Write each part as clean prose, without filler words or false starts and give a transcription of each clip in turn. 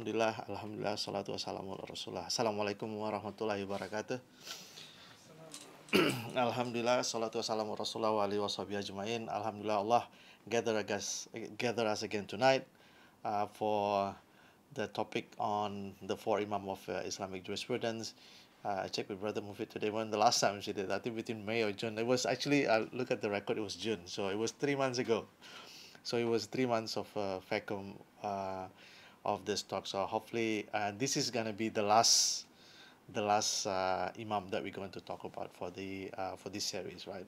Alhamdulillah, salatu wassalamu ala Rasulullah. Assalamualaikum warahmatullahi wabarakatuh. Alhamdulillah, salatu wassalamu ala Rasulullah wa alihi washabihi ajma'in. Alhamdulillah, Allah gather us again tonight for the topic on the four Imam of Islamic jurisprudence. I checked with Brother Mufid today when the last time she did, I think between May or June. It was actually, look at the record, it was June. So it was 3 months ago. So it was 3 months of FACOM of this talk. So hopefully this is going to be the last Imam that we're going to talk about for this series, right?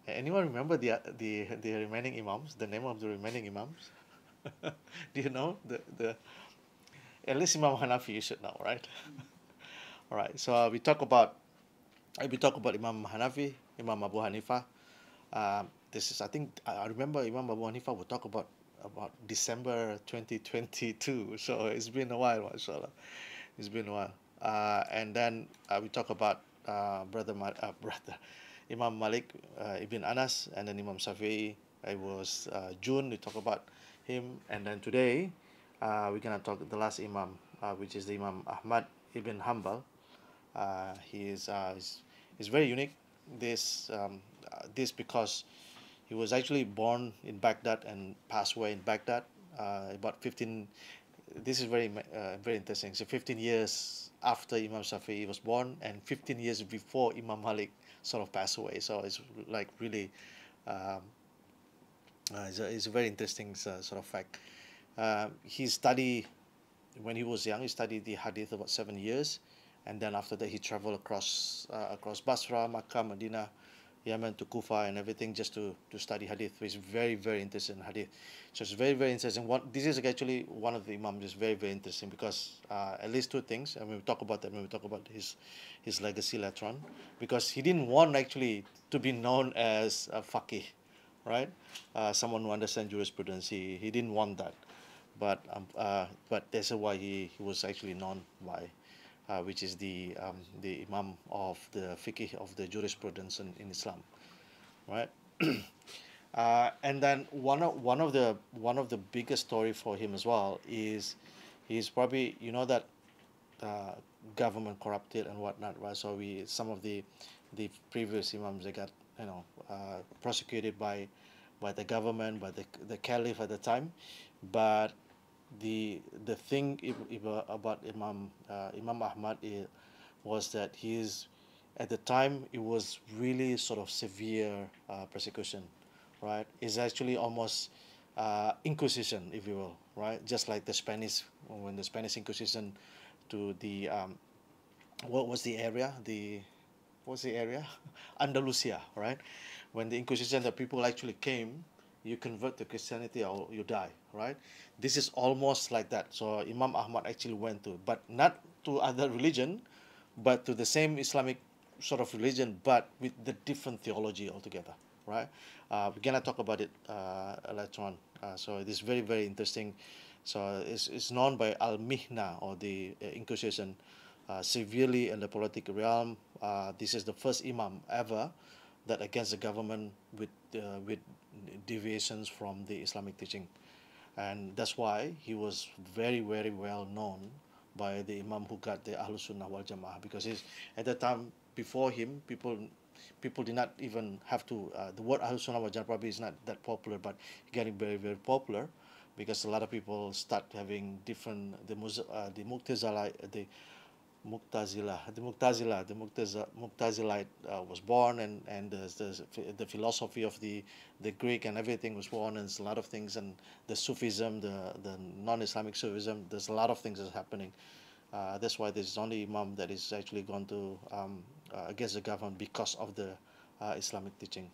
Anyone remember the remaining Imams? The name of the remaining Imams? Do you know the at least Imam Hanafi you should know, right? All right. So we talk about Imam Hanafi, Imam Abu Hanifa. This is, I think I remember Imam Abu Hanifa will talk about December 2022. So it's been a while, mashallah. It's been a while. And then we talk about brother Imam Malik Ibn Anas, and then Imam Shafi'i. It was June. We talk about him, and then today we're gonna talk the last Imam, which is the Imam Ahmad Ibn Hanbal. He is he's very unique. This because he was actually born in Baghdad and passed away in Baghdad about 15. This is very interesting. So 15 years after Imam Shafi'i was born, and 15 years before Imam Malik sort of passed away. So it's like really, it's a very interesting sort of fact. He studied when he was young. He studied the Hadith about 7 years, and then after that he traveled across Basra, Makkah, Medina, Yemen to Kufa and everything just to study Hadith. He's very interested in Hadith. So it's very interesting. This is actually one of the Imams is very interesting because at least two things, and we'll talk about that when we talk about his legacy later on, because he didn't want actually to be known as a faqih, right? Someone who understands jurisprudence. He didn't want that, but that's why he was actually known by. Which is the Imam of the fiqh of the jurisprudence in Islam, right? And then one of the biggest story for him as well is he's probably that government corrupted and whatnot, right? So some of the previous Imams, they got prosecuted by the government, by the caliph at the time, but the thing about Imam Ahmad was that at the time it was really sort of severe persecution, right? It's actually almost Inquisition, if you will, right? Just like the Spanish, when the Spanish Inquisition to the what was the area? Andalusia, right? When the Inquisition, the people actually came, you convert to Christianity or you die, right? This is almost like that. So Imam Ahmad actually went to, but not to other religion, but to the same Islamic sort of religion, but with the different theology altogether, right? We're gonna talk about it later on. So it is very interesting. So it's known by Al-Mihna, or the Inquisition, severely in the political realm. This is the first Imam ever that against the government with deviations from the Islamic teaching, and that's why he was very well known by the Imam who got the Ahlus Sunnah wal Jama'ah, because at the time before him, people did not even have to the word Ahlus Sunnah wal Jama'ah probably is not that popular, but getting very popular because a lot of people start having different the Mu'tazila, Mu'tazilite was born, and the philosophy of the Greek and everything was born, and there's a lot of things, and the Sufism, the non-Islamic Sufism, there's a lot of things that's happening. That's why there's only Imam that is actually gone to against the government because of the Islamic teaching.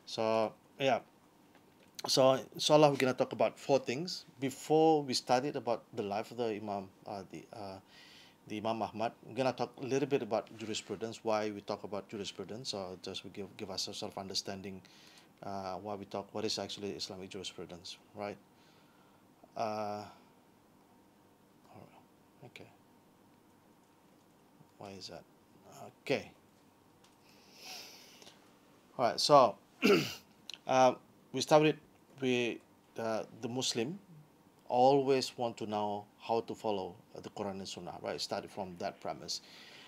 So yeah. So inshallah we're gonna talk about four things before we studied about the life of the Imam, the Imam Ahmad. I'm gonna talk a little bit about jurisprudence, why we talk about jurisprudence. So just we give us a sort of understanding why we talk, what is actually Islamic jurisprudence, right? Okay. Why is that? Okay. All right. So we started with the Muslim always want to know how to follow the Quran and Sunnah, right? Starting from that premise.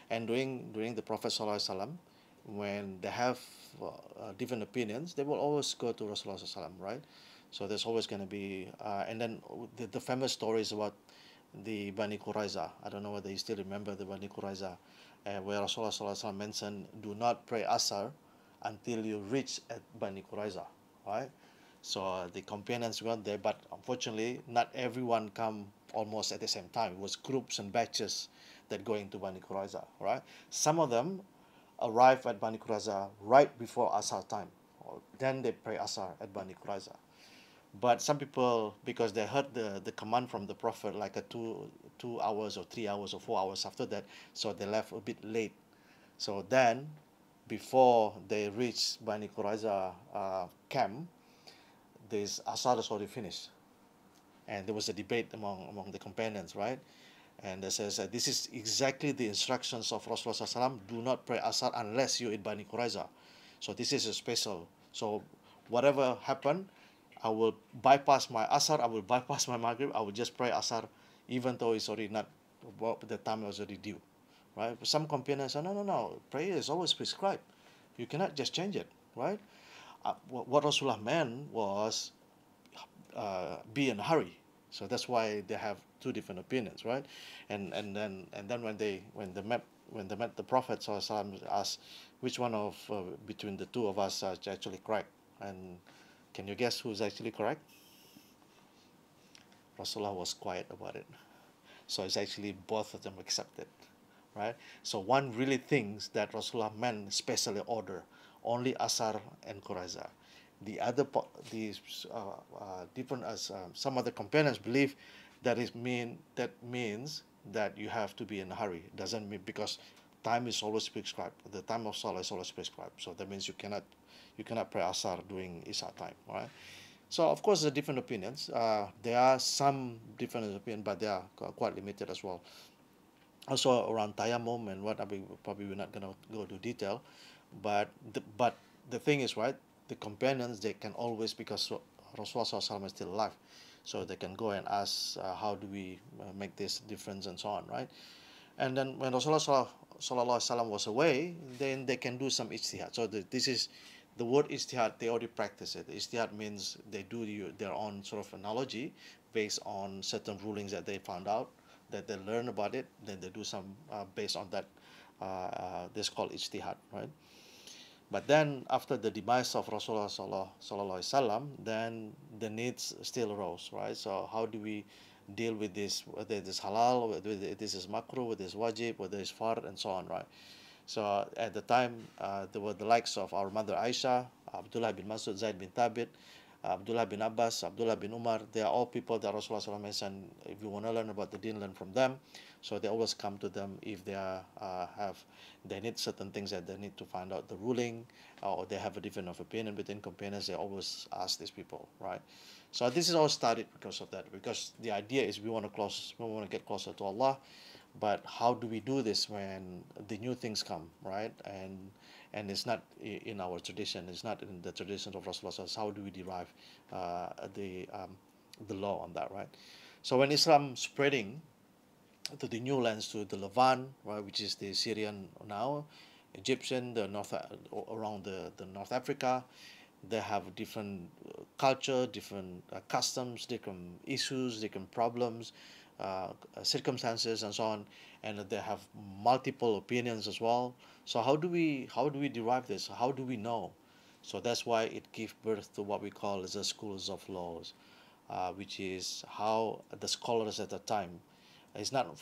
And during the Prophet Sallallahu Alaihi Wasallam, when they have different opinions, they will always go to Rasulullah Sallallahu Alaihi Wasallam, right? So there's always going to be, and then the famous stories about the Bani Quraiza. I don't know whether you still remember the Bani Quraiza, where Rasulullah Sallallahu Alaihi Wasallam mentioned, do not pray Asr until you reach at Bani Quraiza, right? So the companions went there, but unfortunately, not everyone come almost at the same time. It was groups and batches that go into Bani Quraiza, right? Some of them arrive at Bani Quraiza right before Asar time. Then they pray Asar at Bani Quraiza. But some people, because they heard the command from the Prophet like 2 hours or 3 hours or 4 hours after that, so they left a bit late. So then, before they reach Bani Quraiza camp, this Asar is already finished. And there was a debate among the companions, right? And they says this is exactly the instructions of Rasulullah SAW. Do not pray Asar unless you eat Bani Quraiza. So this is a special. So whatever happened, I will bypass my Asar, I will bypass my Maghrib, I will just pray Asar, even though it's already not, well, the time was already due, right? But some companions say, no, prayer is always prescribed. You cannot just change it, right? What Rasulullah meant was be in a hurry. So that's why they have two different opinions, right? And then when they met the Prophet SAW, asked which one of between the two of us is actually correct. And can you guess who's actually correct? Rasulullah was quiet about it. So it's actually both of them accepted, right? So one really thinks that Rasulullah meant specially order, only Asar and Quraiza. The other, different as some other companions believe that means that you have to be in a hurry. It doesn't mean, because time is always prescribed. The time of Salah is always prescribed. So that means you cannot pray Asar during Isha time, right? So of course, there are different opinions. There are some different opinions, but they are quite limited as well. Also around tayammum and what, probably we're not going to go to detail, but the thing is, right, the companions, they can always, because Rasulullah SAW is still alive, so they can go and ask, how do we make this difference and so on, right? And then when Rasulullah SAW was away, then they can do some ijtihad. So this is the word ijtihad, they already practice it. Ijtihad means they do their own sort of analogy based on certain rulings that they found out, that they learn about it, then they do some based on that. This is called ijtihad, right? But then after the demise of Rasulullah Sallallahu Alaihi Wasallam, then the needs still arose, right? So how do we deal with this, whether it is halal, whether this is makruh, whether it's wajib, whether it's fard, and so on, right? So at the time, there were the likes of our mother Aisha, Abdullah bin Masud, Zaid bin Thabit, Abdullah bin Abbas, Abdullah bin Umar. They are all people that Rasulullah mentioned, if you want to learn about the deen, learn from them. So they always come to them if they they need certain things that they need to find out the ruling, or they have a different of opinion between companions. They always ask these people, right? So this is all started because of that. Because the idea is we want to get closer to Allah, but how do we do this when the new things come, right? And it's not in our tradition. It's not in the tradition of Rasulullah. So how do we derive the law on that, right? So when Islam spreading to the new lands, to the Levant, right, which is the Syrian now, Egyptian, the north, around the North Africa, they have different culture, different customs, different issues, different problems, circumstances, and so on, and they have multiple opinions as well. So how do we derive this? How do we know? So that's why it gives birth to what we call as the schools of laws, which is how the scholars at the time. It's not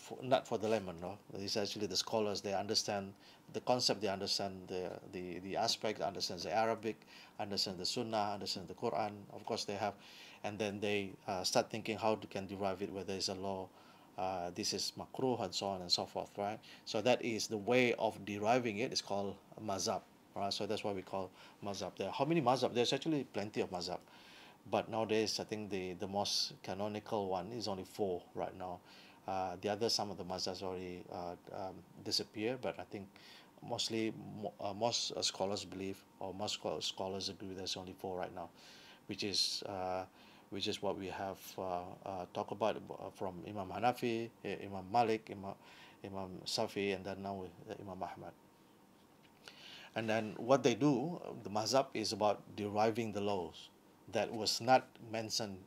for the layman, no. It's actually the scholars. They understand the concept. They understand the aspect. Understand the Arabic. Understand the Sunnah. Understand the Quran. Of course, they have, and then they start thinking how they can derive it. Whether it's a law, this is makruh, and so on and so forth, right? So that is the way of deriving it. It's called mazhab, right? So that's what we call mazhab. There. How many mazhab? There's actually plenty of mazhab, but nowadays I think the most canonical one is only 4 right now. The other, some of the mazhabs already disappear, but I think most scholars believe, or most scholars agree, there's only 4 right now, which is which is what we have talked about from Imam Hanafi, Imam Malik, Imam Safi, and then now with Imam Ahmad. And then what they do, the mazhab is about deriving the laws that was not mentioned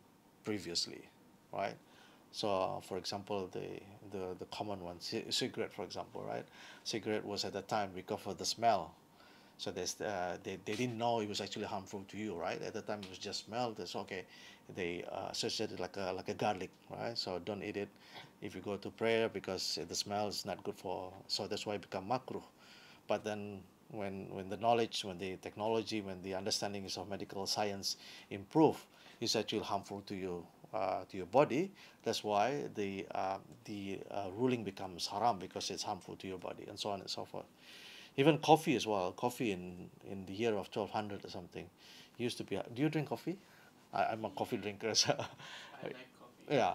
previously, right? So, for example, the common one, cigarette, for example, right? Cigarette was at the time because of the smell. So they didn't know it was actually harmful to you, right? At the time, it was just smell. That's okay. They associated like a garlic, right? So don't eat it if you go to prayer because the smell is not good for. So that's why it become makruh. But then when the knowledge, when the technology, when the understanding of medical science improve, it's actually harmful to your body. That's why the ruling becomes haram because it's harmful to your body, and so on and so forth. Even coffee as well. Coffee in the year of 1200 or something used to be. Do you drink coffee? I'm a coffee drinker. So I like coffee. yeah,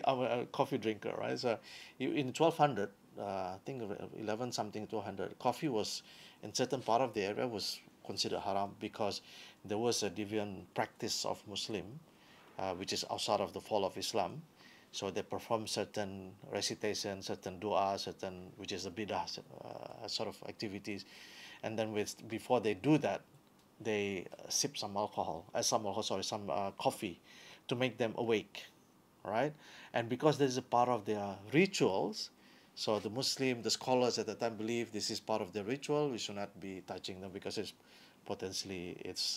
I'm a coffee drinker, right? So in 1200, I think 11 something 1200, coffee was in certain part of the area was considered haram because there was a deviant practice of Muslim, which is outside of the fold of Islam. So they perform certain recitation, certain dua, certain which is a bidah sort of activities, and then before they do that, they sip some coffee to make them awake, right? And because this is a part of their rituals, so the scholars at the time believe this is part of their ritual. We should not be touching them because it's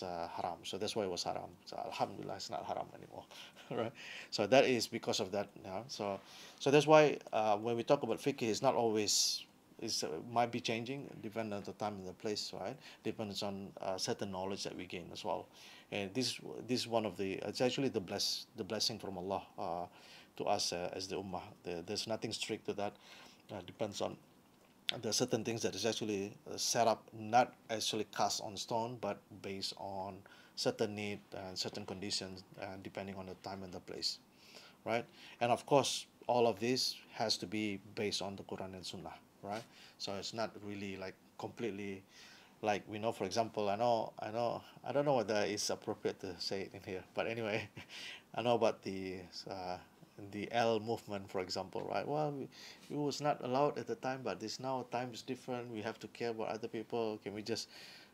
haram. So that's why it was haram. So alhamdulillah, it's not haram anymore, right? So that is because of that. Yeah. So that's why when we talk about fiqh, it's not always might be changing depending on the time and the place, right? Depends on certain knowledge that we gain as well. And this is one of the it's actually the blessing from Allah to us as the ummah. There's nothing strict to that. Depends on there are certain things that is actually set up not actually cast on stone but based on certain need and certain conditions depending on the time and the place, right? And of course, all of this has to be based on the Quran and Sunnah, right? So it's not really like completely like we know. For example, I don't know whether it's appropriate to say it in here, but anyway, I know about the L movement, for example, right? Well, it was not allowed at the time, but this now time is different. We have to care about other people. Can we just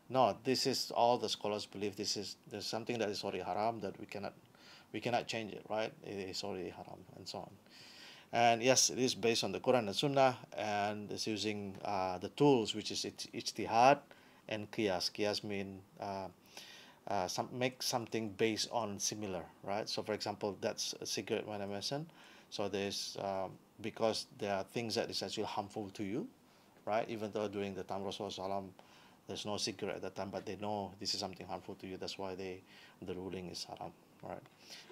no? This is all the scholars believe. There's something that is already haram that we cannot change it, right? It is already haram and so on. And yes, it is based on the Quran and Sunnah, and it's using the tools, which is ijtihad and qiyas. Qiyas mean make something based on similar, right? So, for example, that's a cigarette when I mentioned. So there's because there are things that is actually harmful to you, right? Even though during the time Rasulullah there's no cigarette at that time, but they know this is something harmful to you. That's why the ruling is haram, right?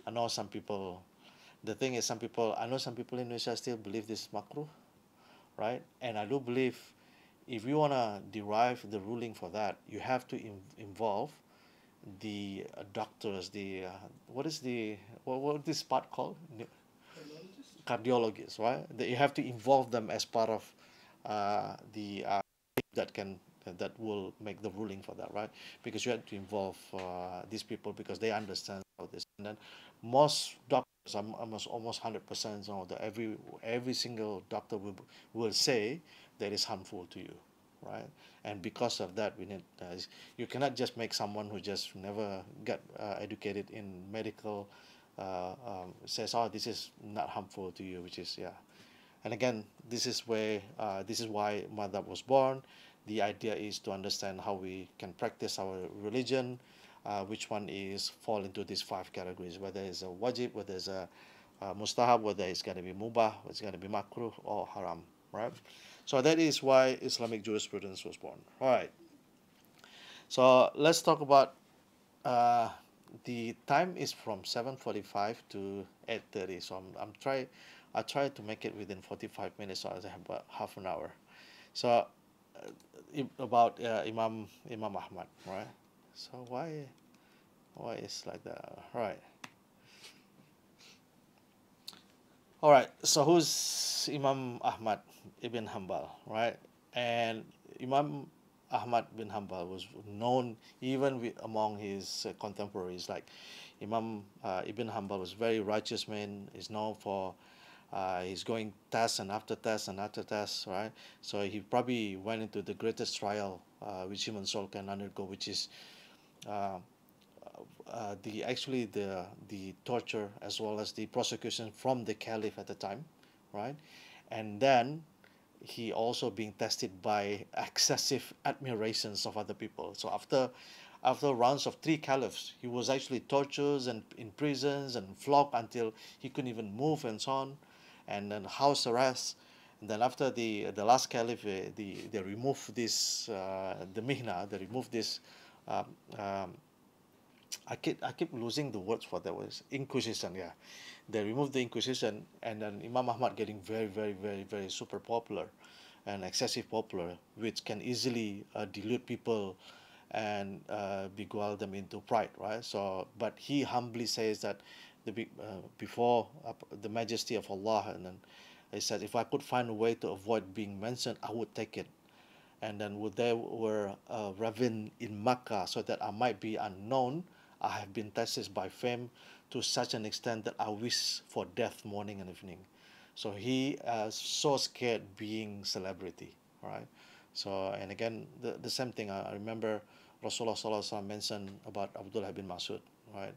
I know some people. The thing is, I know some people in Indonesia still believe this is makruh, right? And I do believe if you wanna derive the ruling for that, you have to involve the doctors, the what this part called? Cardiologist? Cardiologists, right? That you have to involve them as part of the that can that will make the ruling for that, right? Because you have to involve these people because they understand all this. And then most doctors, almost 100%, the every single doctor will say that is harmful to you, right? And because of that, we need you cannot just make someone who just never got educated in medical says, oh, this is not harmful to you, which is yeah. And again, this is why madhab was born. The idea is to understand how we can practice our religion, which one is fall into these five categories, whether it's a wajib, whether it's a mustahab, whether it's going to be mubah, whether it's going to be makruh or haram, right? So that is why Islamic jurisprudence was born. All right. So let's talk about uh, the time is from 7:45 to 8:30. So I try to make it within 45 minutes, so I have about half an hour. So about Imam Ahmad, right? So why is like that? Right. All right. So who's Imam Ahmad ibn Hanbal, right? And Imam Ahmad bin Hanbal was known even among his contemporaries. Like Imam Ibn Hanbal was a very righteous man. Is known for he's going tests and after tests and after tests, right? So he probably went into the greatest trial which human soul can undergo, which is uh, the actually the torture as well as the prosecution from the caliph at the time, right? And then he also being tested by excessive admirations of other people. So after rounds of three caliphs, he was actually tortured and in prisons and flogged until he couldn't even move and so on, and then house arrest. And then after the last caliph, they removed this the mihna, they removed this. Um, um, I keep losing the words for that was Inquisition. Yeah, they removed the Inquisition, and then Imam Ahmad getting very, very, very, very super popular, and excessive popular, which can easily delude people and beguile them into pride, right? So, but he humbly says that before the majesty of Allah, and then he said, if I could find a way to avoid being mentioned, I would take it. And then would there were a ravine in Makkah so that I might be unknown. I have been tested by fame to such an extent that I wish for death morning and evening. So he so scared being celebrity, right? So and again the same thing. I remember Rasulullah Sallallahu Alaihi Wasallam mentioned about Abdullah bin Masud, right?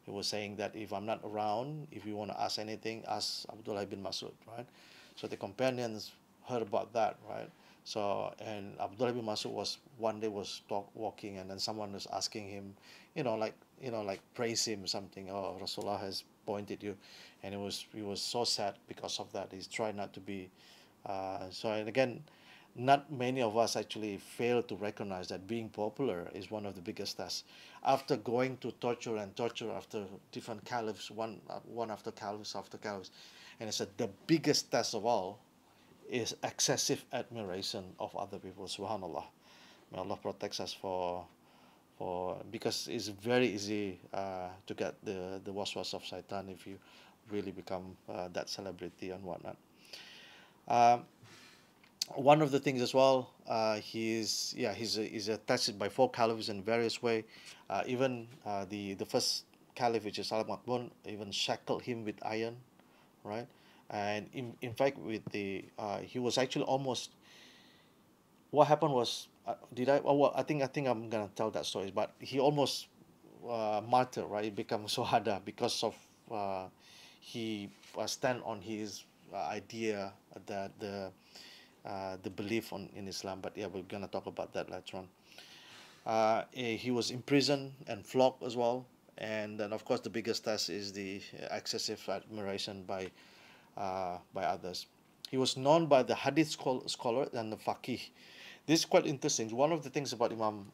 He was saying that if I'm not around, if you want to ask anything, ask Abdullah bin Masud, right? So the companions heard about that, right? So and Abdullah bin Masud was one day was walking, and then someone was asking him, like praise him something. Oh, Rasulullah has pointed you, and he was so sad because of that. He's trying not to be. So and again, not many of us actually fail to recognize that being popular is one of the biggest tests. After going to torture and torture after different caliphs, one after caliphs, and it's the biggest test of all is excessive admiration of other people. Subhanallah. May Allah protects us for because it's very easy to get the waswas of shaitan if you really become that celebrity and whatnot. Um, One of the things as well, he's attached by four caliphs in various way. Even the first caliph, which is Al-Makmun, even shackled him with iron, right? And in fact, with he was actually almost. What happened was, did I? Oh, well, I think I'm gonna tell that story. But he almost martyr, right? He became Sohada because of he stand on his idea that the belief in Islam. But yeah, we're gonna talk about that later on. He was imprisoned and flogged as well, and then of course the biggest test is the excessive admiration by others. He was known by the hadith scholar and the faqih. This is quite interesting. One of the things about Imam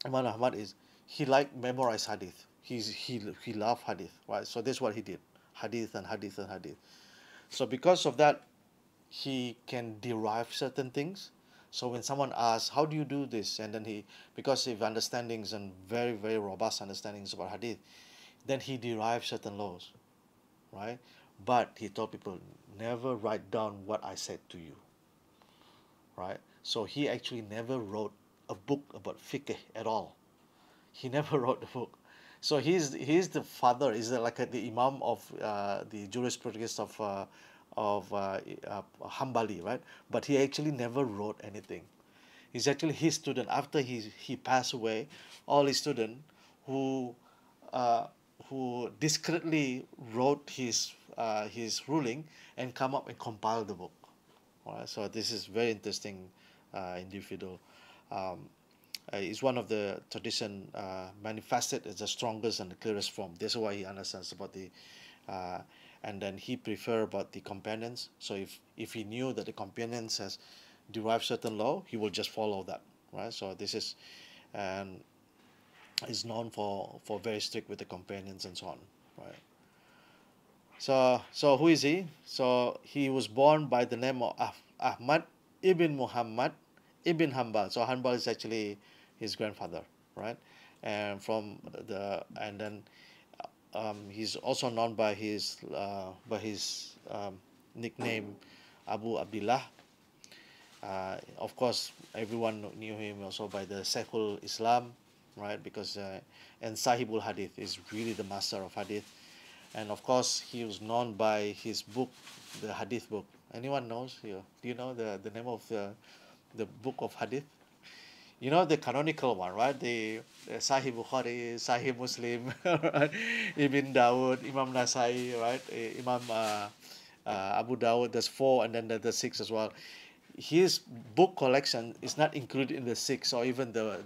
Ahmad is he liked memorize hadith. He loved hadith, right? So that's what he did, hadith and hadith and hadith. So because of that, he can derive certain things. So when someone asks, how do you do this? And then because of understandings and very, very robust understandings about hadith, then he derives certain laws, right? But he told people, never write down what I said to you, right? So he actually never wrote a book about fiqh at all. He never wrote a book. So he's the father, is like the Imam of the jurisprudence of Hanbali, right? But he actually never wrote anything. He's actually his student. After he passed away, all his students who uh, who discreetly wrote his ruling and come up and compile the book. All right, so this is very interesting individual. Um, is one of the tradition manifested as the strongest and the clearest form. That's why he understands about uh, and then he prefer about the companions. So if he knew that the companions has derived certain law, he will just follow that, right? So this is and is known for very strict with the companions and so on, right? So who is he? So he was born by the name of Ahmad ibn Muhammad ibn Hanbal. So Hanbal is actually his grandfather, right? And then he's also known by his nickname Abu Abdullah. Of course, everyone knew him also by the Syekhul Islam, right? Because and Sahibul Hadith is really the master of Hadith, and of course he was known by his book, the Hadith book. Anyone knows here? Do you know the name of the book of Hadith? You know the canonical one, right? The Sahih Bukhari, Sahih Muslim, right? Ibn Dawud, Imam Nasai, right? Imam Abu Dawud. There's four, and then the six as well. His book collection is not included in the six, or even the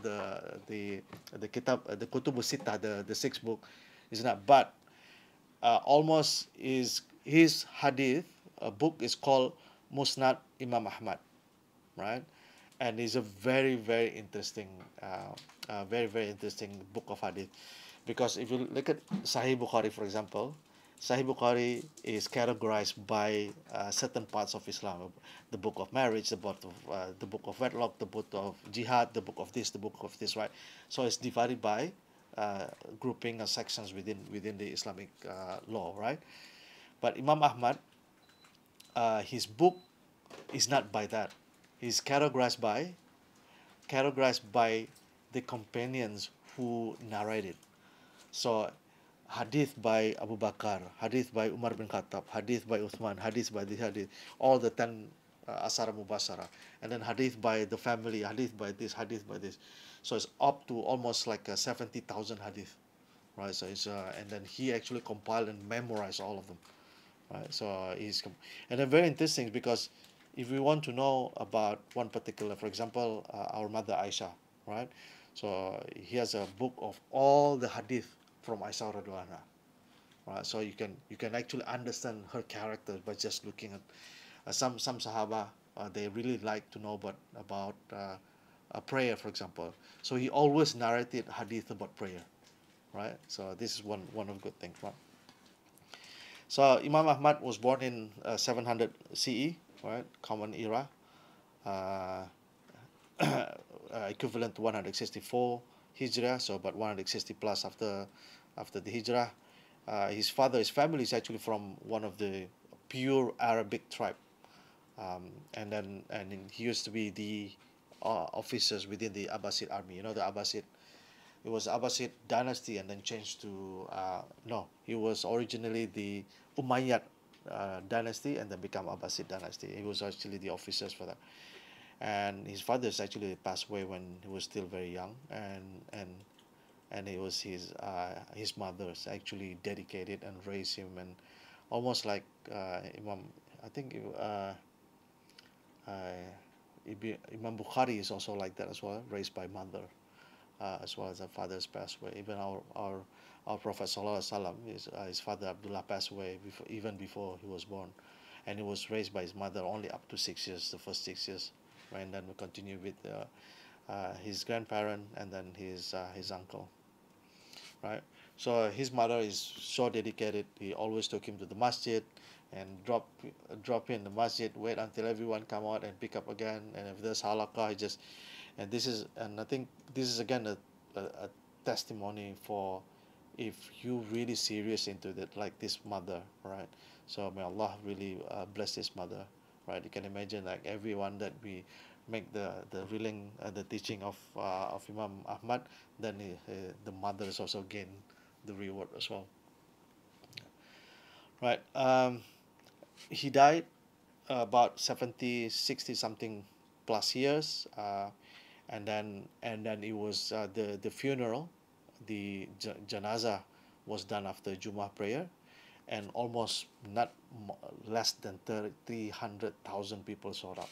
kitab, the Kutub Sittah, the sixth book, is not. But almost is his hadith book is called Musnad Imam Ahmad, right? And it's a very interesting, very interesting book of hadith, because if you look at Sahih Bukhari, for example, Sahih Bukhari is categorized by certain parts of Islam: the book of marriage, the book of wedlock, the book of jihad, the book of this, the book of this, right? So it's divided by grouping or sections within the Islamic law, right? But Imam Ahmad, his book is not by that. He's categorized by the companions who narrated. So hadith by Abu Bakar, hadith by Umar bin Khattab, hadith by Uthman, hadith by the hadith, all the 10 Asara Mubasara, and then hadith by the family, hadith by this, hadith by this. So it's up to almost like 70,000 hadith, right? So it's and then he actually compiled and memorized all of them, right? So and then very interesting, because if we want to know about one particular, for example, our mother Aisha, right? So he has a book of all the hadith from Aisha radhiallahu anha, right? So you can actually understand her character by just looking at some Sahaba. They really like to know about a prayer, for example. So he always narrated hadith about prayer, right? So this is one of the good things, right? So Imam Ahmad was born in 700 CE, right? Common Era, uh, equivalent to 164 Hijrah, so about 160 plus after the Hijrah. His family is actually from one of the pure Arabic tribe, and he used to be the officers within the Abbasid army. You know the Abbasid. It was Abbasid dynasty, and then changed to no. He was originally the Umayyad dynasty, and then become Abbasid dynasty. He was actually the officers for that. And his father is actually passed away when he was still very young, and it was his mother's actually dedicated and raised him, and almost like Imam. I think Imam Bukhari is also like that as well, raised by mother, as well as the father's passed away. Even our Prophet Sallallahu Alaihi Wasallam, his father Abdullah passed away even before he was born, and he was raised by his mother only up to 6 years, the first 6 years, right? And then we continue with his grandparent, and then his uncle, right? So his mother is so dedicated. He always took him to the masjid and drop in the masjid, wait until everyone come out and pick up again. And if there's halaqah, he just and I think this is again a testimony for if you really serious into that, like this mother, right? So may Allah really bless this mother, right? You can imagine, like everyone that we make the reeling the teaching of Imam Ahmad, then the mothers also gain the reward as well, right? He died about 70, 60 something plus years, and then it was the funeral, the janaza was done after Jummah prayer, and almost not less than 300,000 people showed up,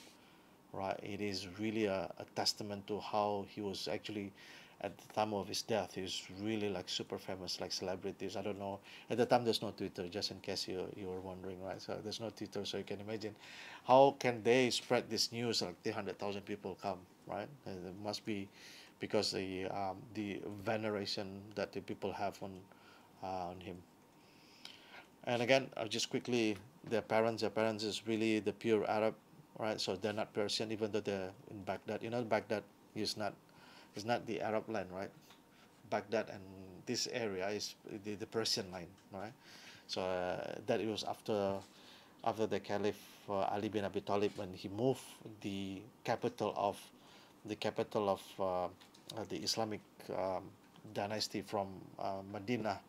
right? It is really a testament to how he was actually at the time of his death. He was really like super famous, like celebrities. I don't know, at the time there's no Twitter, just in case you were wondering, right? So there's no Twitter, so you can imagine how can they spread this news, like 300,000 people come, right? And it must be because the veneration that the people have on him. And again, just quickly, their parents is really the pure Arab, right? So they're not Persian, even though they're in Baghdad. You know, Baghdad is not the Arab land, right? Baghdad and this area is the Persian line, right? So that it was after the Caliph Ali bin Abi Talib when he moved the capital of the Islamic dynasty from Medina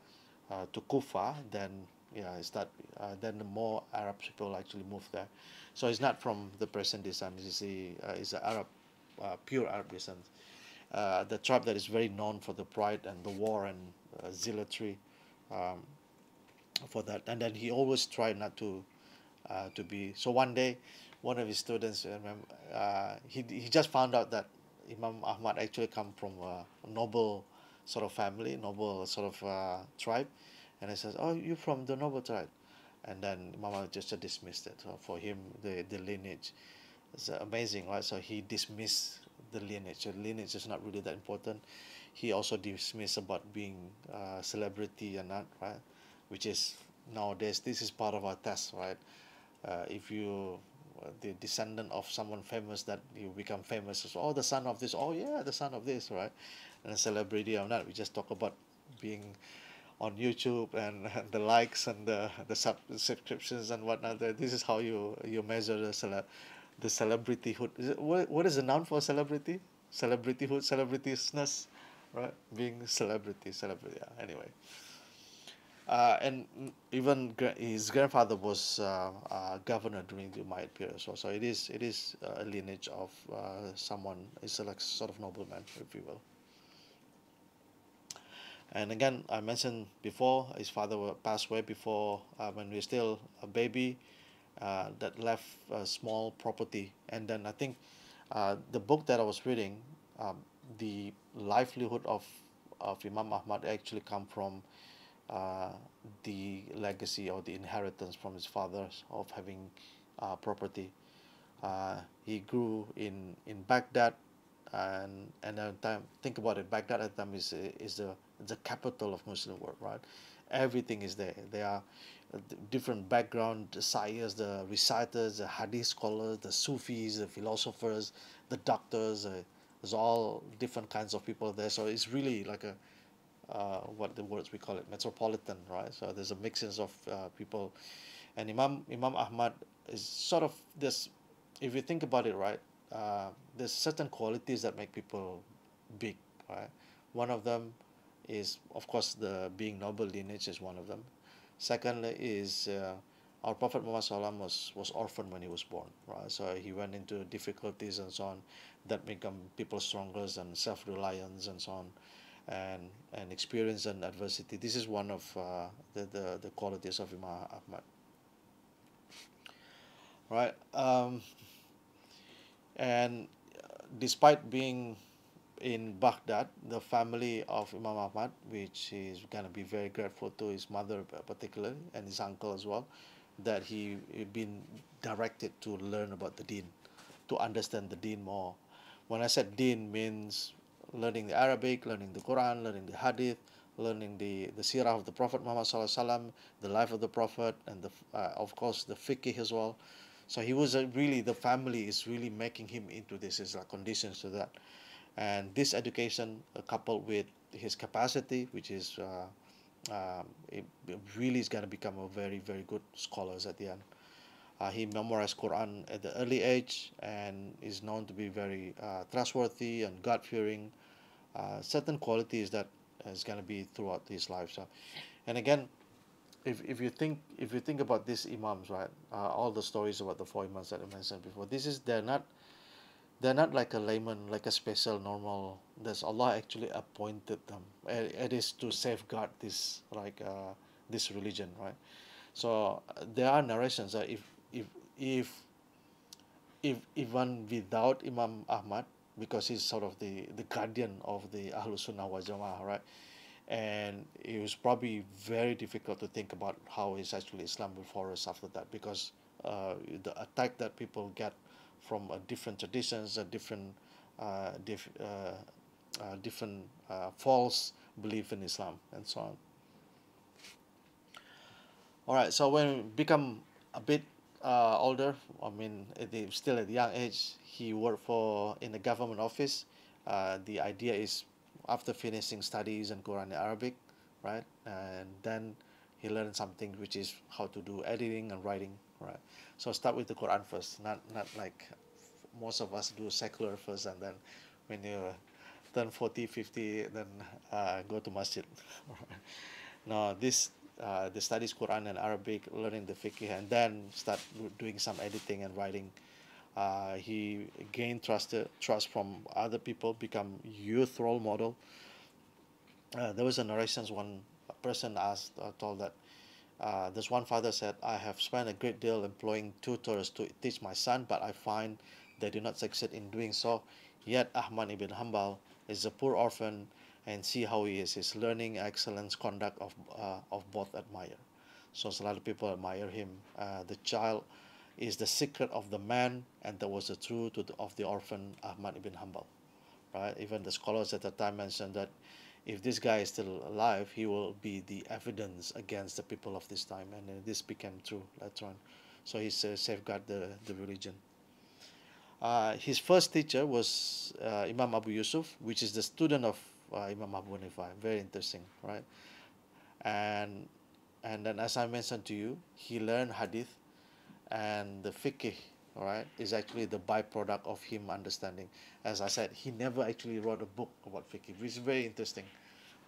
to Kufa, then yeah, it's that then the more Arab people actually moved there. So it's not from the present descent. It's a Arab, pure Arab descent. The tribe that is very known for the pride and the war and zealotry um, for that. And then he always tried not to be. So one day, one of his students, he just found out that Imam Ahmad actually come from a noble sort of family, noble sort of tribe, and he says, "Oh, you from the noble tribe," and then Imam Ahmad just dismissed it. So for him, the lineage is amazing, right? So he dismissed the lineage. The lineage is not really that important. He also dismissed about being celebrity and not, right, which is nowadays this is part of our test, right? If you the descendant of someone famous, that you become famous, so, oh, the son of this, oh yeah, the son of this, right? And a celebrity or not, we just talk about being on YouTube and the likes and the subscriptions and whatnot. This is how you measure the celebrityhood. What is the noun for celebrity? Celebrityhood, celebrityness, right? Being celebrity. Yeah. Anyway, and even his grandfather was governor during the Umayyad period. So it is a lineage of someone. It's like sort of nobleman, if you will. And again, I mentioned before, his father passed away before when we were still a baby. That left a small property, and then I think the book that I was reading, the livelihood of Imam Ahmad actually come from uh, the legacy or the inheritance from his father of having property. He grew in Baghdad, and at the time, think about it. Baghdad at the time is the capital of Muslim world, right? Everything is there. There are different background, the sayyas, the reciters, the hadith scholars, the Sufis, the philosophers, the doctors. There's all different kinds of people there. So it's really like a what the words we call it, metropolitan, right? So there's a mixes of people, and Imam Ahmad is sort of this. If you think about it, right, there's certain qualities that make people big, right? One of them is, of course, the being noble lineage is one of them. Second is our Prophet Muhammad SAW was orphaned when he was born, right? So he went into difficulties and so on that make people stronger and self-reliance and so on, and experience and adversity. This is one of the qualities of Imam Ahmad, right? And despite being in Baghdad, the family of Imam Ahmad, which is going to be very grateful to his mother particularly and his uncle as well, that he been directed to learn about the Deen, to understand the Deen more. When I said Deen means learning the Arabic, learning the Quran, learning the Hadith, learning the Sirah of the Prophet Muhammad SAW, the life of the Prophet, and of course the fiqh as well. So he was really, the family is really making him into this, is like conditions to that. And this education, coupled with his capacity, which is it really is going to become a very, very good scholars at the end. He memorized Quran at the early age and is known to be very trustworthy and God-fearing. Certain qualities that is going to be throughout his life. So, and again, if you think about these imams, right? All the stories about the four imams that I mentioned before. They're not like a layman, like a special normal. There's Allah actually appointed them. It is to safeguard this religion, right? So there are narrations that if if even without Imam Ahmad, because he's sort of the guardian of the Ahlus Sunnah wal Jama'ah, right? And it was probably very difficult to think about how is actually Islam will flourish after that, because the attack that people get from different traditions, different false belief in Islam and so on. All right, so when we become a bit older, I mean, still at a young age, he worked for in a government office. The idea is after finishing studies in Quran and Arabic, right, and then he learned something which is how to do editing and writing, right? So start with the Quran first, not like most of us do secular first, and then when you turn 40, 50, then go to masjid. No, this they studies Quran and Arabic, learning the fiqh, and then start doing some editing and writing. He gained trust from other people, become youth role model. There was a narration. One person asked, told that this one father said, "I have spent a great deal employing tutors to teach my son, but I find they do not succeed in doing so. Yet Ahmad ibn Hanbal is a poor orphan, and see how he is. His learning, excellence, conduct of both admire." So a lot of people admire him. The child is the secret of the man, and that was the truth of the orphan Ahmad ibn Hanbal. Right? Even the scholars at the time mentioned that if this guy is still alive, he will be the evidence against the people of this time, and this became true later on. So he safeguarded the religion. His first teacher was Imam Abu Yusuf, which is the student of Imam Abu Hanifa. Very interesting, right? And and then, as I mentioned to you, he learned hadith, and the fiqh, all right, is actually the byproduct of him understanding. As I said, he never actually wrote a book about fiqh, which is very interesting,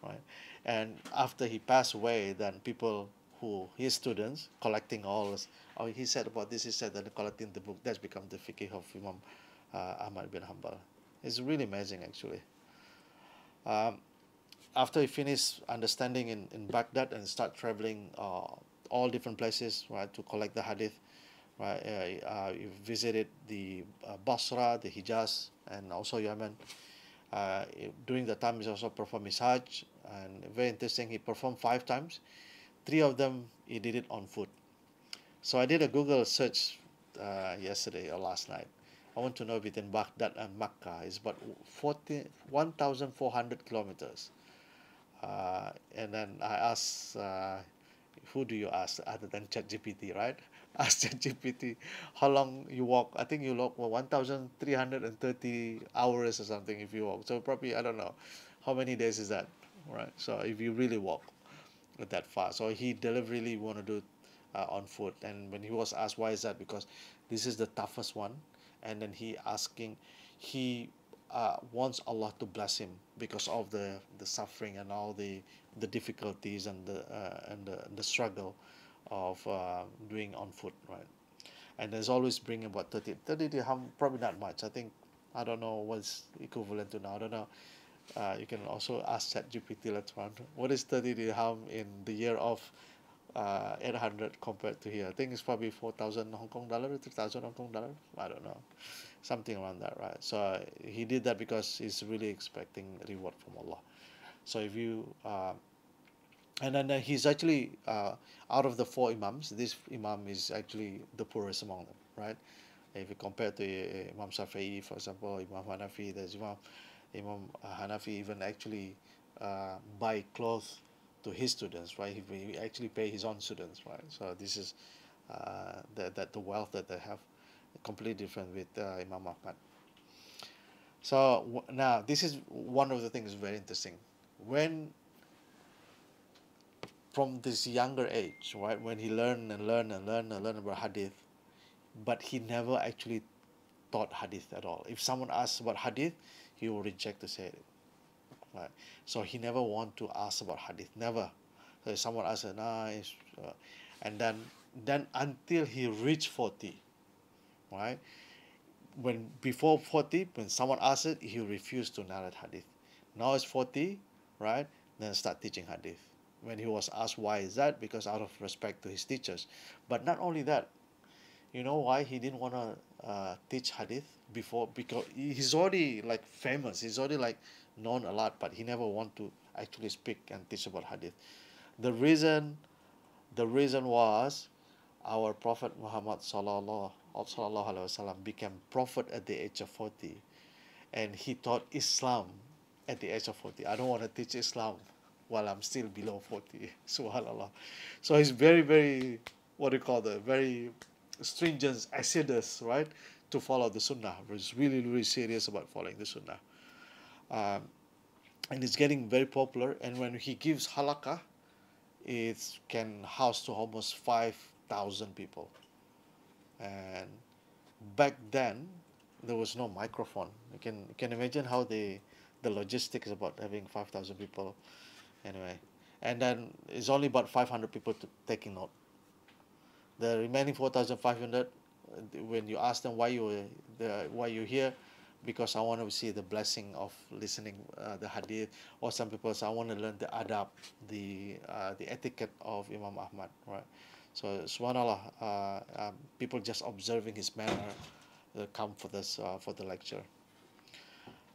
right? And after he passed away, then people who his students collecting all this, oh, he said about this, he said that, collecting the book, that's become the fiqh of Imam Ahmad bin Hanbal. It's really amazing, actually. Um, After he finished understanding in Baghdad and start traveling all different places, right, to collect the hadith, right? He visited the Basra, the Hijaz, and also Yemen. During the time, he also performed his Hajj, and very interesting, he performed 5 times. 3 of them, he did it on foot. So I did a Google search yesterday or last night. I want to know between Baghdad and Makkah is about 1,400 kilometers. And then I asked, who do you ask other than ChatGPT, right? Ask ChatGPT how long you walk. I think you walk 1,330 hours or something if you walk. So probably, I don't know, how many days is that, right? So if you really walk that far. So he deliberately want to do it on foot. And when he was asked why is that, because this is the toughest one. And then he wants Allah to bless him because of the suffering and all the difficulties and the struggle of doing on foot, right? And there's always bring about 30 dirham, probably not much. I think, I don't know what's equivalent to now. I don't know. You can also ask ChatGPT later on. What is 30 dirham in the year of 800 compared to here? I think it's probably 4,000 Hong Kong dollar, 3,000 Hong Kong dollar. I don't know, something around that, right? So he did that because he's really expecting reward from Allah. So if you and then he's actually out of the 4 Imams, this Imam is actually the poorest among them, right? If you compare to Imam Shafi'i, for example, Imam Hanafi, there's Imam Hanafi even actually buy clothes to his students, right? He actually pay his own students, right? So this is the wealth that they have, completely different with Imam Ahmad. So now this is one of the things very interesting. When from this younger age, right, when he learned and learned and learned and learned about hadith, but he never actually taught hadith at all. If someone asks about hadith, he will reject to say it. Right. So he never want to ask about hadith. Never. So if someone asks, nice, and then until he reached 40, right? When before 40, when someone asks it, he refused to narrate hadith. Now it's 40, right? Then start teaching hadith. When he was asked why is that, because out of respect to his teachers. But not only that, you know why he didn't want to teach hadith before? Because he's already like famous. He's already like known a lot, but he never want to actually speak and teach about hadith. The reason, was our Prophet Muhammad sallallahu alaihi wasallam became prophet at the age of 40, and he taught Islam at the age of 40. I don't want to teach Islam while I'm still below 40. Subhanallah. So he's very, very, what do you call that? Very stringent, assiduous, right, to follow the Sunnah. He's really, really serious about following the Sunnah. Um, and it's getting very popular. And when he gives halakah, it can house to almost 5,000 people. And back then, there was no microphone. You can imagine how the logistics about having 5,000 people anyway. And then it's only about 500 people taking note. The remaining 4,500, when you ask them why you here, because I want to see the blessing of listening the hadith, or some people say I want to learn the adab, the etiquette of Imam Ahmad, right? So subhanallah, people just observing his manner come for this for the lecture.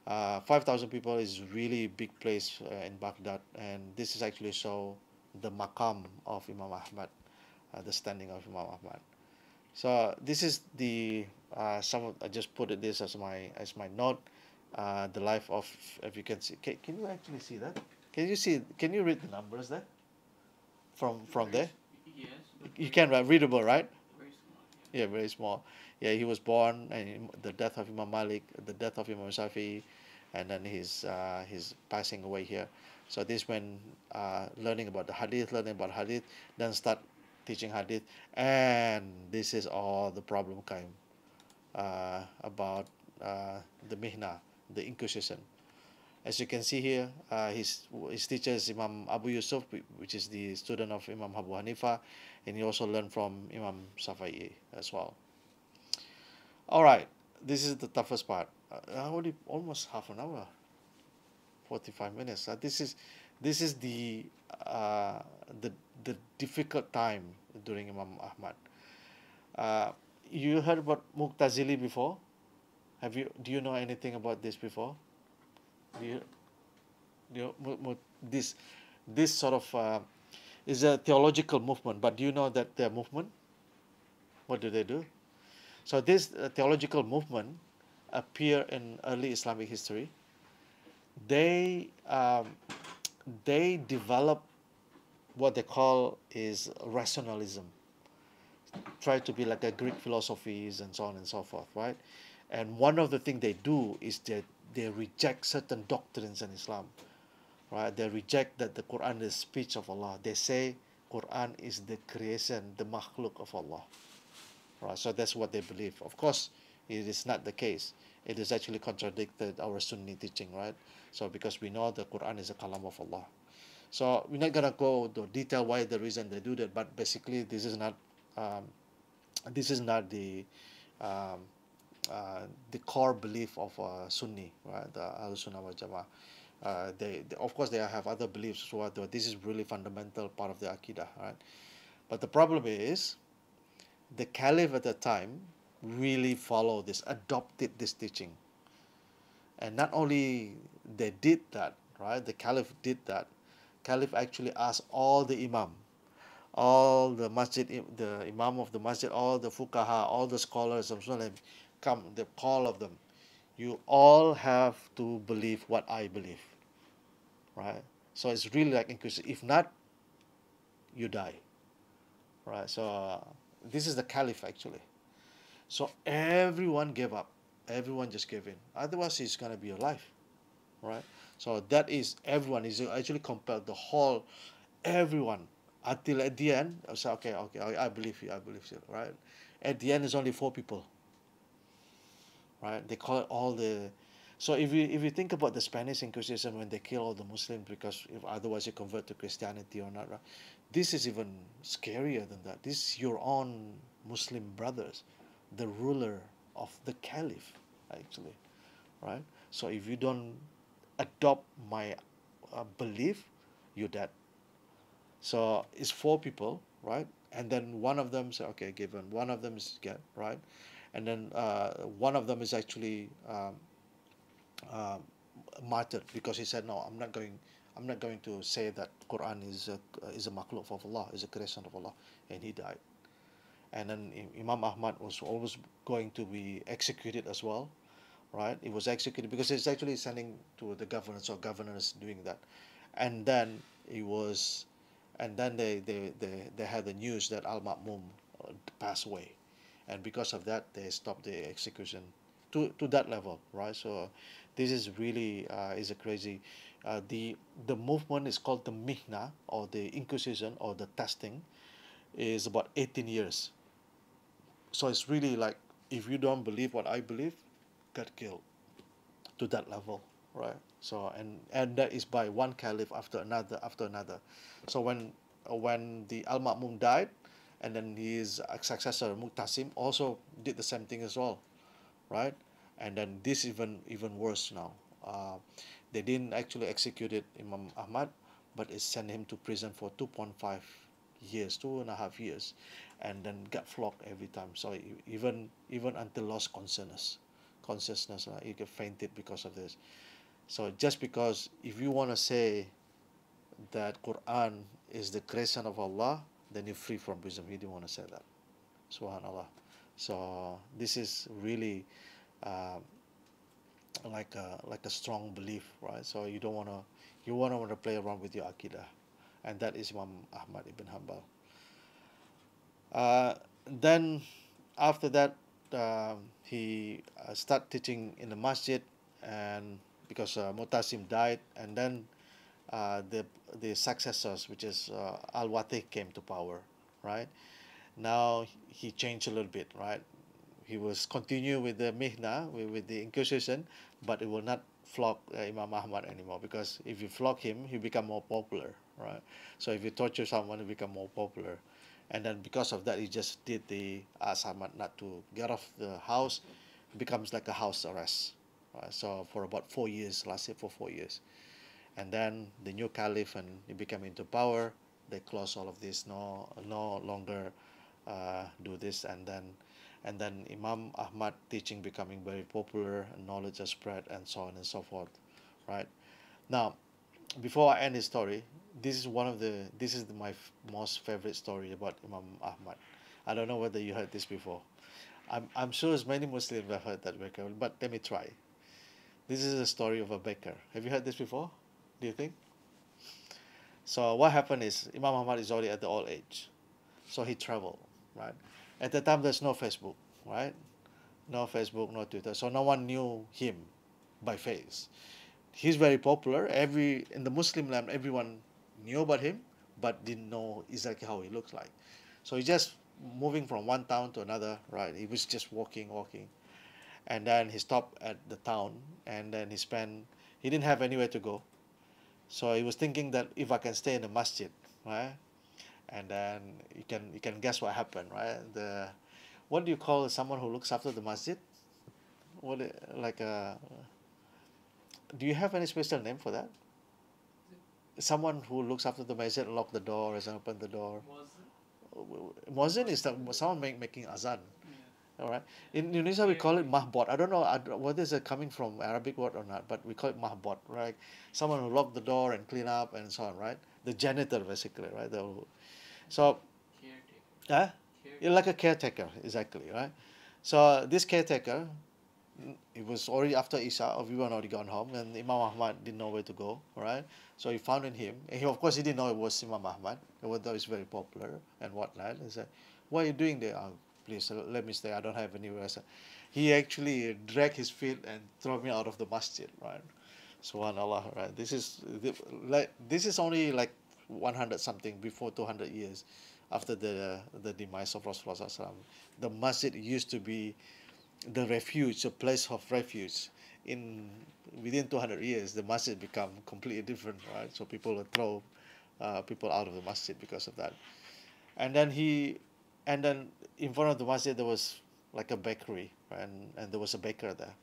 5,000 people is really big place in Baghdad, and this is actually show the maqam of Imam Ahmad, the standing of Imam Ahmad. So this is the I just put it this as my note. The life of, if you can see, can you actually see that? Can you read the numbers there from there? Yes, but You very, can, right? Readable, right? very small. Yeah. Yeah, very small. Yeah, he was born, and the death of Imam Malik, the death of Imam Shafi, and then his passing away here. So this when learning about hadith, then start teaching hadith, and this is all the problem came about the mihna, the inquisition. As you can see here, his teacher is Imam Abu Yusuf, which is the student of Imam Abu Hanifa, and he also learned from Imam Shafi'i as well. All right, this is the toughest part. Already almost half an hour, 45 minutes. This is uh, the the difficult time during Imam Ahmad. Uh, you heard about Muqtazili before? Do you know anything about this before? Do you, this sort of is a theological movement, but do you know that their movement? What do they do? So this theological movement appear in early Islamic history. They they develop what they call is rationalism, try to be like a Greek philosophies and so on and so forth, right? And one of the things they do is that they reject certain doctrines in Islam, right? They reject that the Quran is speech of Allah. They say Quran is the creation, the makhluk of Allah, right? So that's what they believe. Of course, it is not the case. It is actually contradicted our Sunni teaching, right? So because we know the Quran is a kalam of Allah. So we're not gonna go to detail why the reason they do that, but basically um, this is not um, the core belief of Sunni, right? The Al Sunnah wal Jama'ah. They of course they have other beliefs, so this is really fundamental part of the Aqidah, right? But the problem is the Caliph at the time really followed this, adopted this teaching, and not only they did that, right? The Caliph did that. Caliph actually asked all the Imam, all the masjid, the Imam of the masjid, all the fuqaha, all the scholars of Sunnah, come, the call of them. You all have to believe what I believe, right? So it's really like inclusive. If not, you die, right? So this is the Caliph actually. So everyone gave up. Everyone just gave in. Otherwise, he's gonna be alive, right? So that is everyone is actually compelled the whole everyone until at the end. I say, okay, okay, I believe you, I believe you, right? At the end, it's only 4 people, right? They call it all the. So if you think about the Spanish Inquisition when they kill all the Muslims because if otherwise you convert to Christianity or not, right? This is even scarier than that. This is your own Muslim brothers, the ruler of the Caliph, actually, right? So if you don't adopt my belief, you're dead. So it's 4 people, right? And then one of them say, okay, given one of them is get right, and then one of them is actually um, martyred because he said, no, I'm not going to say that Quran is a makhluk of Allah, is a creation of Allah, and he died. And then Imam Ahmad was always going to be executed as well, right? He was executed because it's actually sending to the governor, so governor is doing that, and then he was, and then they had the news that Al Ma'mum passed away, and because of that they stopped the execution to that level, right? So this is really is a crazy. The movement is called the Mihna or the Inquisition or the testing is about 18 years So it's really like, if you don't believe what I believe, get killed to that level, right? So and that is by one caliph after another after another. So when the Al Ma'mun died, and then his successor Muqtasim also did the same thing as well, right? And then this even worse now. Uh, they didn't actually execute it, Imam Ahmad, but it sent him to prison for 2.5 years, 2.5 years, and then got flogged every time. So even until lost consciousness, he get fainted because of this. So just because, if you want to say that Quran is the creation of Allah, then you're free from prison. He didn't want to say that. Subhanallah. So this is really uh, like a strong belief, right? So you want to play around with your akidah, and that is Imam Ahmad ibn Hanbal. Then after that, he start teaching in the masjid, and because Mutasim died, and then the successors, which is Al Watih, came to power, right? Now he changed a little bit, right? He was continue with the mihna, with the inquisition, but it will not flog Imam Ahmad anymore, because if you flog him, he become more popular, right? So if you torture someone, he become more popular, and then because of that, he just did the ask Ahmad not to get off the house, becomes like a house arrest, right? So for about 4 years, lasted for 4 years, and then the new caliph, and he became into power. They close all of this, no longer do this, and then Imam Ahmad teaching becoming very popular, and knowledge has spread, and so on and so forth, right? Now, before I end his story, this is my most favorite story about Imam Ahmad. I don't know whether you heard this before. I'm sure as many Muslims have heard that, but let me try. This is a story of a baker. Have you heard this before? Do you think? So what happened is, Imam Ahmad is already at the old age, so he traveled, right? At the time, there's no Facebook, right? No Facebook, no Twitter, so no one knew him by face. He's very popular. In the Muslim land, everyone knew about him, but didn't know exactly how he looks like. So he just moving from one town to another, right? He was just walking, and then he stopped at the town, and then he didn't have anywhere to go, so he was thinking that if I can stay in the masjid, right? And then you can guess what happened, right? What do you call someone who looks after the masjid? Like do you have any special name for that? Someone who looks after the masjid, lock the door, and open the door. Muazzin is someone making azan. Yeah. All right. In Indonesia, we call it mahbot. I don't know whether it's coming from Arabic word or not, but we call it mahbot, right? Someone who lock the door and clean up and so on, right? The janitor, basically, right? So, Caretaker. you're like a caretaker, exactly, right? So this caretaker, it was already after Isha, everyone already gone home, and Imam Ahmad didn't know where to go, right? So he found in him, and of course, he didn't know it was Imam Ahmad, even though he's very popular and whatnot. He said, "What are you doing there? Oh, please let me stay. I don't have anywhere." So he actually dragged his feet and threw me out of the masjid, right? Subhanallah, right? This is only like 100 something before 200 years after the demise of Rasulullah SAW. The masjid used to be the refuge, a place of refuge. In Within 200 years, the masjid become completely different, right? So people would throw people out of the masjid because of that. And then in front of the masjid there was like a bakery, and there was a baker there,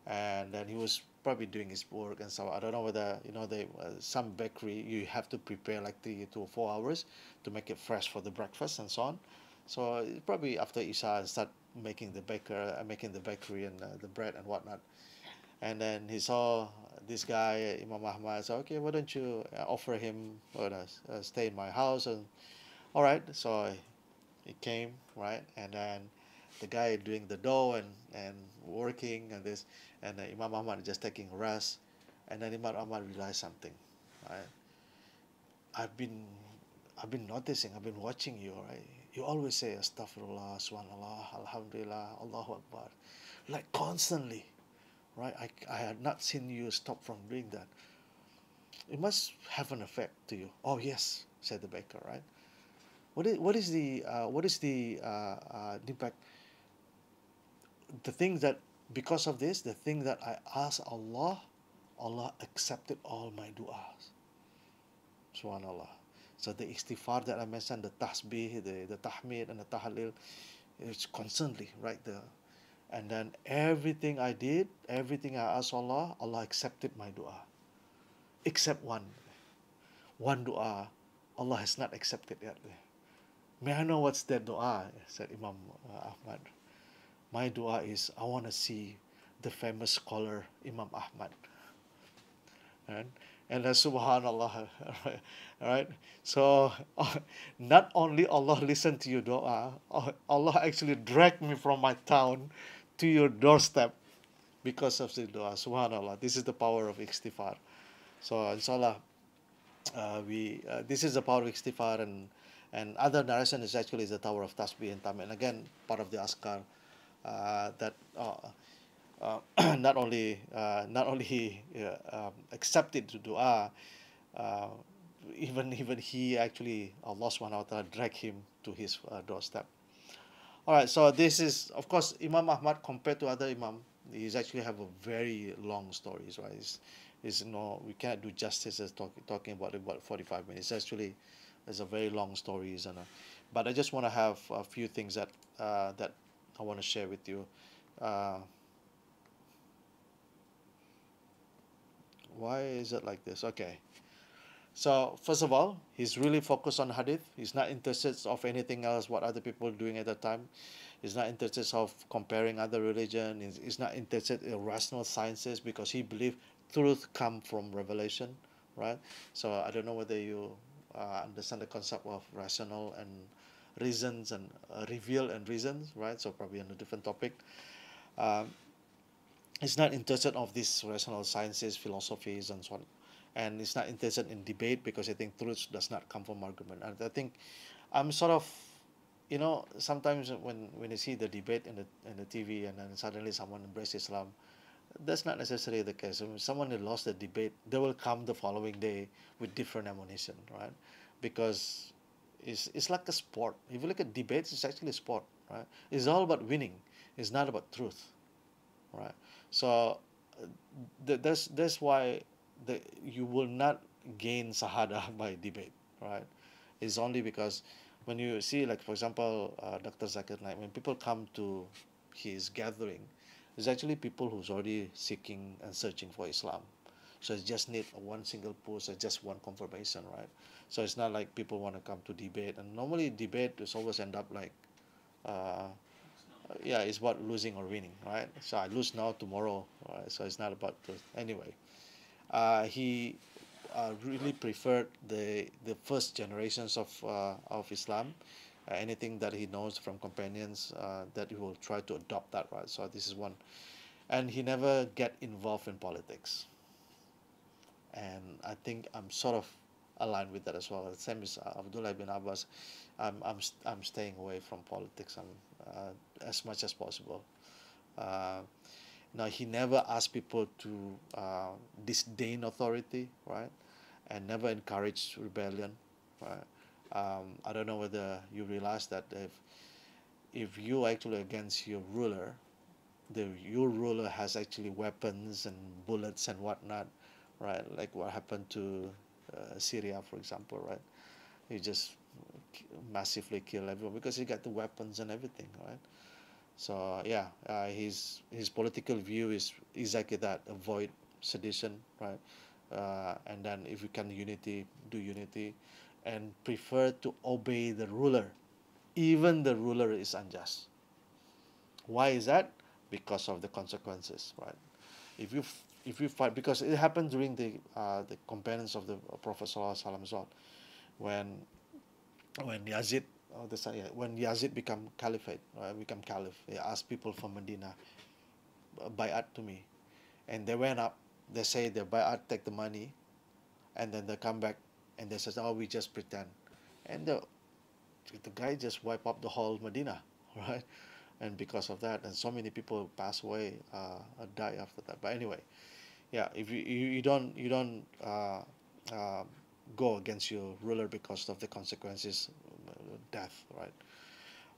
and then he was probably doing his work and so I don't know whether they some bakery you have to prepare like 3 to 4 hours to make it fresh for the breakfast and so on. So probably after Isha start making the bakery and the bread and whatnot. And then he saw this guy Imam Ahmad, said, okay, why don't you offer him stay in my house. And all right, so he came, right, and then the guy doing the dough and working and this, and Imam Ahmad just taking rest, and then Imam Ahmad realized something, right? I've been I've been noticing, I've been watching you, right? You always say Astaghfirullah, Subhanallah, Alhamdulillah, Allahu Akbar, like constantly, right? I had not seen you stop from doing that. It must have an effect to you. Oh yes, said the baker, right? What is the impact? the thing that, because of this, the thing that I asked Allah, Allah accepted all my du'as. Subhanallah. So the istighfar that I mentioned, the tasbih, the tahmid and the tahlil, it's constantly right there. And then everything I did, everything I asked Allah, Allah accepted my dua. Except one dua, Allah has not accepted yet. May I know what's that dua? Said Imam Ahmad. My dua is, I want to see the famous scholar Imam Ahmad. Right? And then subhanallah, right? So not only Allah listened to your dua, Allah actually dragged me from my town to your doorstep because of the dua. Subhanallah, this is the power of istighfar. So inshallah, we this is the power of istighfar, and other narration is actually the tower of tasbih and tamim. And again, part of the askar that not only he accepted the dua, uh, even he actually, Allah subhanahu wa ta'ala dragged him to his doorstep. All right, so this is, of course, Imam Ahmad compared to other Imam, he's actually have a very long stories, right? Is we cannot do justice as talking about 45 minutes. Actually, it's a very long story, isn't it? But I just want to have a few things that that I want to share with you. Uh, why is it like this? Okay. So first of all, he's really focused on hadith. He's not interested of anything else what other people are doing at that time. He's not interested of comparing other religion. He's not interested in rational sciences because he believed truth come from revelation, right? So I don't know whether you understand the concept of rational and reasons and reveal and reasons, right? So probably on a different topic. Um, he's not interested of these rational sciences, philosophies, and so on, and he's not interested in debate because I think truth does not come from argument. And I think I'm sort of, sometimes when you see the debate in the TV and then suddenly someone embraces Islam, that's not necessarily the case. I mean, someone who lost the debate, they will come the following day with different ammunition, right? Because it's like a sport. If you look at debates, it's actually a sport, right? It's all about winning. It's not about truth, right? So that's why you will not gain sahada by debate, right? It's only because when you see, like for example, Dr. Zakir Naik, when people come to his gathering, it's actually people who's already seeking and searching for Islam. So it just need one single post or just one confirmation, right? So it's not like people want to come to debate, and normally debate is always end up like uh, yeah, it's about losing or winning, right? So I lose now, tomorrow, right? So it's not about anyway. He really preferred the first generations of Islam. Anything that he knows from companions, that he will try to adopt that, right? So this is one, and he never get involved in politics. And I think I'm sort of aligned with that as well. Same as Abdullah bin Abbas, I'm staying away from politics as much as possible. Uh, Now, he never asked people to disdain authority, right? And never encouraged rebellion, right? I don't know whether you realize that if you actually against your ruler, your ruler has actually weapons and bullets and whatnot, right? Like what happened to Syria, for example, right? He just massively kill everyone because he got the weapons and everything, right? So yeah, his political view is exactly that: avoid sedition, right? And then if you can unity, do unity, and prefer to obey the ruler, even the ruler is unjust. Why is that? Because of the consequences, right? If you fight, because it happened during the companions of the Prophet Sallallahu Alaihi Wasallam as well, when when Yazid when Yazid become caliphate, become caliph, he asked people from Medina, bayat to me, and they went up. They say the bayat, take the money, and then they come back and they says, oh, we just pretend, and the guy just wipe up the whole Medina, right? And because of that, and so many people pass away, die after that. But anyway, yeah, if you don't uh, go against your ruler because of the consequences, death, right?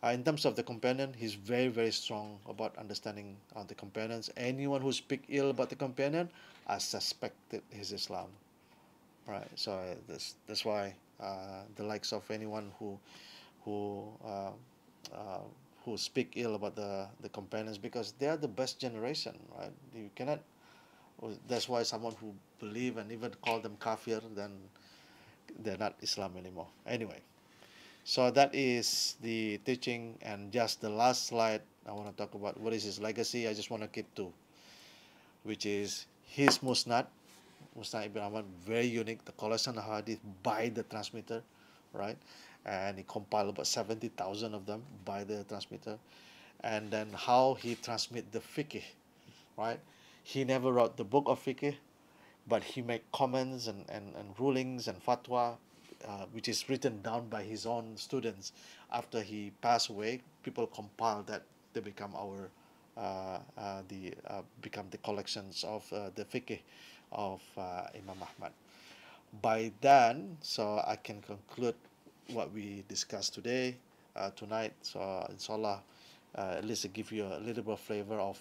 In terms of the companion, he's very, very strong about understanding the companions. Anyone who speak ill about the companion, I suspected his Islam. Right. So that's why the likes of anyone who uh, uh, who speak ill about the companions, because they are the best generation, right? You cannot. That's why someone who believe and even call them kafir, then they're not Islam anymore. Anyway, so that is the teaching, and just the last slide. I want to talk about what is his legacy. I just want to keep two, which is his musnad. Musnad Ibn Ahmad, very unique. The collection of hadith by the transmitter, right? And he compiled about 70,000 of them by the transmitter. And then how he transmit the fiqh, right? He never wrote the book of fiqh, but he made comments and rulings and fatwa, which is written down by his own students. After he passed away, people compile that, they become our become the collections of the fiqh of Imam Ahmad. By then, so I can conclude what we discussed today, tonight. So inshallah, at least to give you a little bit of flavor of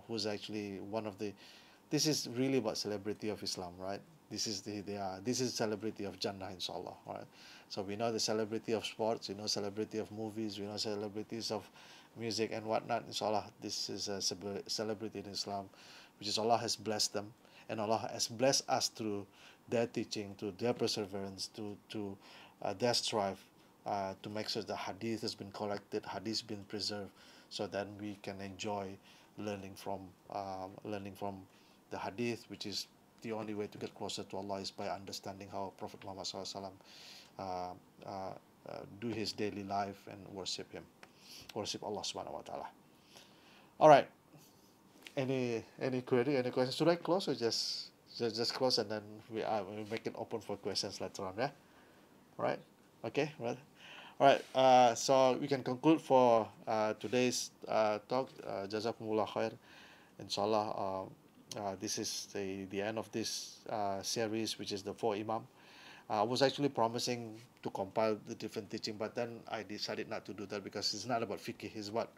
who's actually one of the. This is really about celebrity of Islam, right? This is this is celebrity of Jannah, inshallah, right? So we know the celebrity of sports, we know celebrity of movies, we know celebrities of music and whatnot. Inshallah, this is a celebrity in Islam, which is Allah has blessed them, and Allah has blessed us through their teaching, to their perseverance, to their strive to make sure the hadith has been collected, hadith been preserved, so that we can enjoy learning from the hadith, which is the only way to get closer to Allah is by understanding how Prophet Muhammad SAW do his daily life and worship him, worship Allah Subhanahu wa Taala. All right. Any query? Any questions? Should I close or just close, and then we make it open for questions later on? Yeah. All right. Okay. Right. All right. So we can conclude for today's talk. Jazakumullah khair. Inshallah. This is the end of this series, which is the four Imam. I was actually promising to compile the different teaching, but then I decided not to do that, because it's not about fiqh, it's about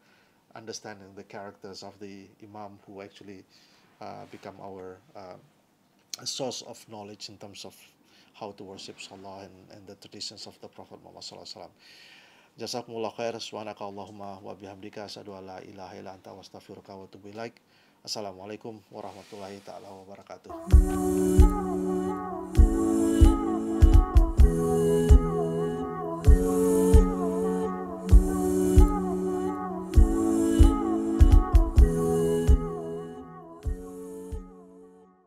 understanding the characters of the Imam who actually become our source of knowledge in terms of how to worship Allah and the traditions of the Prophet Muhammad SAW. Jazakumullah khair. Subhanaka Allahumma wa bihamdika asyhadu an la ilaha illa anta wa astaghfiruka wa atubu ilaik. Assalamualaikum warahmatullahi taala wabarakatuh.